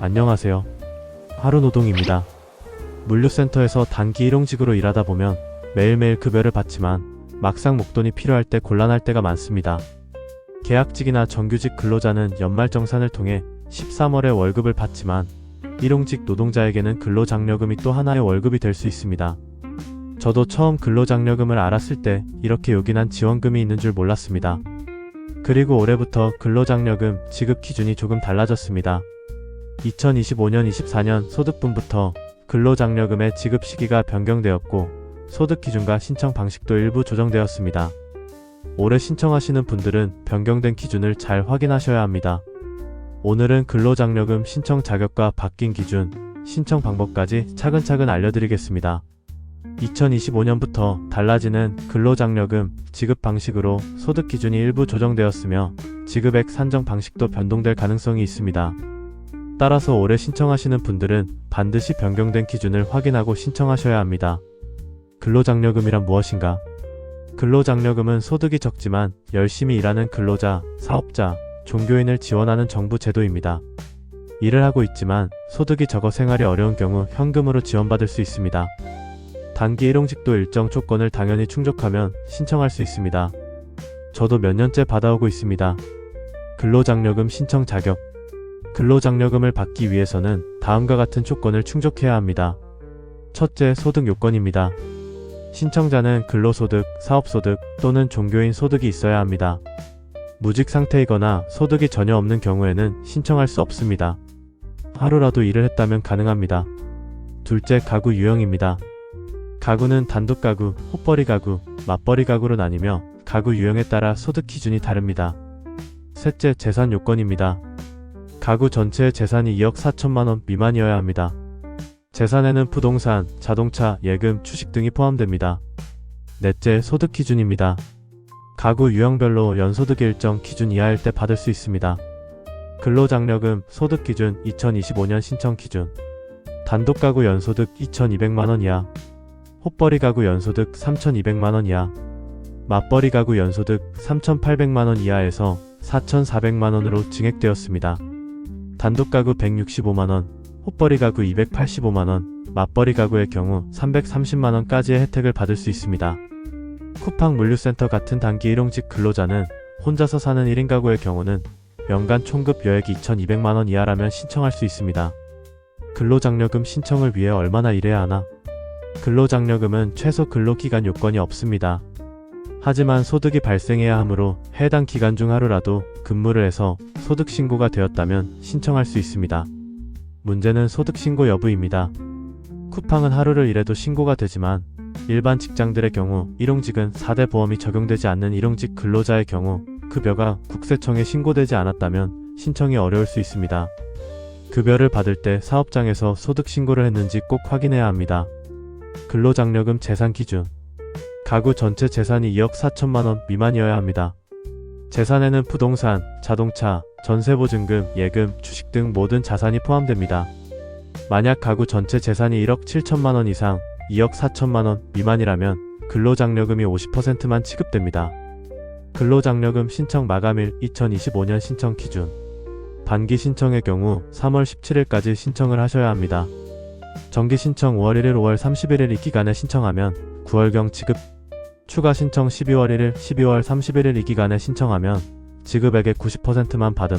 안녕하세요. 하루노동입니다. 물류센터에서 단기 일용직으로 일하다 보면 매일매일 급여를 받지만 막상 목돈이 필요할 때 곤란할 때가 많습니다. 계약직이나 정규직 근로자는 연말정산을 통해 13월에 월급을 받지만 일용직 노동자에게는 근로장려금이 또 하나의 월급이 될 수 있습니다. 저도 처음 근로장려금을 알았을 때 이렇게 요긴한 지원금이 있는 줄 몰랐습니다. 그리고 올해부터 근로장려금 지급 기준이 조금 달라졌습니다. 2025년 24년 소득분부터 근로장려금의 지급 시기가 변경되었고 소득 기준과 신청 방식도 일부 조정되었습니다. 올해 신청하시는 분들은 변경된 기준을 잘 확인하셔야 합니다. 오늘은 근로장려금 신청 자격과 바뀐 기준, 신청 방법까지 차근차근 알려드리겠습니다. 2025년부터 달라지는 근로장려금 지급 방식으로 소득 기준이 일부 조정되었으며 지급액 산정 방식도 변동될 가능성이 있습니다. 따라서 올해 신청하시는 분들은 반드시 변경된 기준을 확인하고 신청하셔야 합니다. 근로장려금이란 무엇인가? 근로장려금은 소득이 적지만 열심히 일하는 근로자, 사업자, 종교인을 지원하는 정부 제도입니다. 일을 하고 있지만 소득이 적어 생활이 어려운 경우 현금으로 지원받을 수 있습니다. 단기 일용직도 일정 조건을 당연히 충족하면 신청할 수 있습니다. 저도 몇 년째 받아오고 있습니다. 근로장려금 신청 자격. 근로장려금을 받기 위해서는 다음과 같은 조건을 충족해야 합니다. 첫째, 소득 요건입니다. 신청자는 근로소득, 사업소득 또는 종교인 소득이 있어야 합니다. 무직 상태이거나 소득이 전혀 없는 경우에는 신청할 수 없습니다. 하루라도 일을 했다면 가능합니다. 둘째, 가구 유형입니다. 가구는 단독 가구, 헛벌이 가구, 맞벌이 가구로 나뉘며 가구 유형에 따라 소득 기준이 다릅니다. 셋째, 재산 요건입니다. 가구 전체의 재산이 2억 4천만원 미만이어야 합니다. 재산에는 부동산, 자동차, 예금, 주식 등이 포함됩니다. 넷째, 소득 기준입니다. 가구 유형별로 연소득의 일정 기준 이하일 때 받을 수 있습니다. 근로장려금 소득 기준 2025년 신청 기준. 단독 가구 연소득 2,200만원 이하, 헛벌이 가구 연소득 3,200만원 이하, 맞벌이 가구 연소득 3,800만원 이하에서 4,400만원으로 증액되었습니다. 단독 가구 165만원, 헛벌이 가구 285만원, 맞벌이 가구의 경우 330만원까지의 혜택을 받을 수 있습니다. 쿠팡 물류센터 같은 단기 일용직 근로자는 혼자서 사는 1인 가구의 경우는 연간 총급 여액이 2,200만원 이하라면 신청할 수 있습니다. 근로장려금 신청을 위해 얼마나 일해야 하나? 근로장려금은 최소 근로기간 요건이 없습니다. 하지만 소득이 발생해야 하므로 해당 기간 중 하루라도 근무를 해서 소득신고가 되었다면 신청할 수 있습니다. 문제는 소득신고 여부입니다. 쿠팡은 하루를 일해도 신고가 되지만 일반 직장들의 경우 일용직은 4대 보험이 적용되지 않는 일용직 근로자의 경우 급여가 국세청에 신고되지 않았다면 신청이 어려울 수 있습니다. 급여를 받을 때 사업장에서 소득신고를 했는지 꼭 확인해야 합니다. 근로장려금 재산 기준. 가구 전체 재산이 2억 4천만원 미만이어야 합니다. 재산에는 부동산, 자동차, 전세보증금, 예금, 주식 등 모든 자산이 포함됩니다. 만약 가구 전체 재산이 1억 7천만원 이상, 2억 4천만원 미만이라면 근로장려금이 50%만 지급됩니다. 근로장려금 신청 마감일 2025년 신청 기준. 반기 신청의 경우 3월 17일까지 신청을 하셔야 합니다. 정기 신청 5월 1일, 5월 31일 이 기간에 신청하면 9월경 지급, 추가 신청 12월 1일, 12월 31일 이 기간에 신청하면 지급액의 90%만 받음.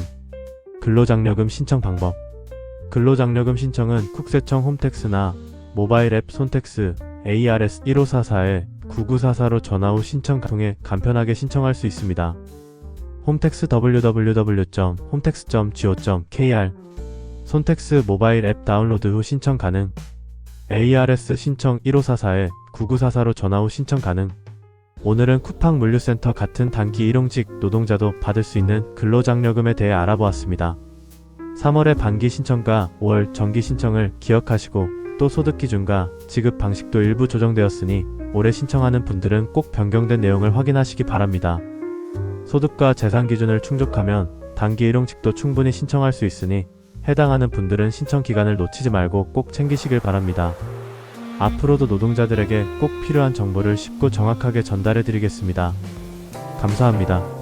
근로장려금 신청 방법. 근로장려금 신청은 국세청 홈택스나 모바일 앱 손택스 ARS 1544에 9944로 전화 후 신청 통해 간편하게 신청할 수 있습니다. 홈택스 www.hometax.go.kr 손택스 모바일 앱 다운로드 후 신청 가능. ARS 신청 1544에 9944로 전화 후 신청 가능. 오늘은 쿠팡 물류센터 같은 단기 일용직 노동자도 받을 수 있는 근로장려금에 대해 알아보았습니다. 3월의 반기 신청과 5월 정기 신청을 기억하시고 또 소득 기준과 지급 방식도 일부 조정되었으니 올해 신청하는 분들은 꼭 변경된 내용을 확인하시기 바랍니다. 소득과 재산 기준을 충족하면 단기 일용직도 충분히 신청할 수 있으니 해당하는 분들은 신청 기간을 놓치지 말고 꼭 챙기시길 바랍니다. 앞으로도 노동자들에게 꼭 필요한 정보를 쉽고 정확하게 전달해 드리겠습니다. 감사합니다.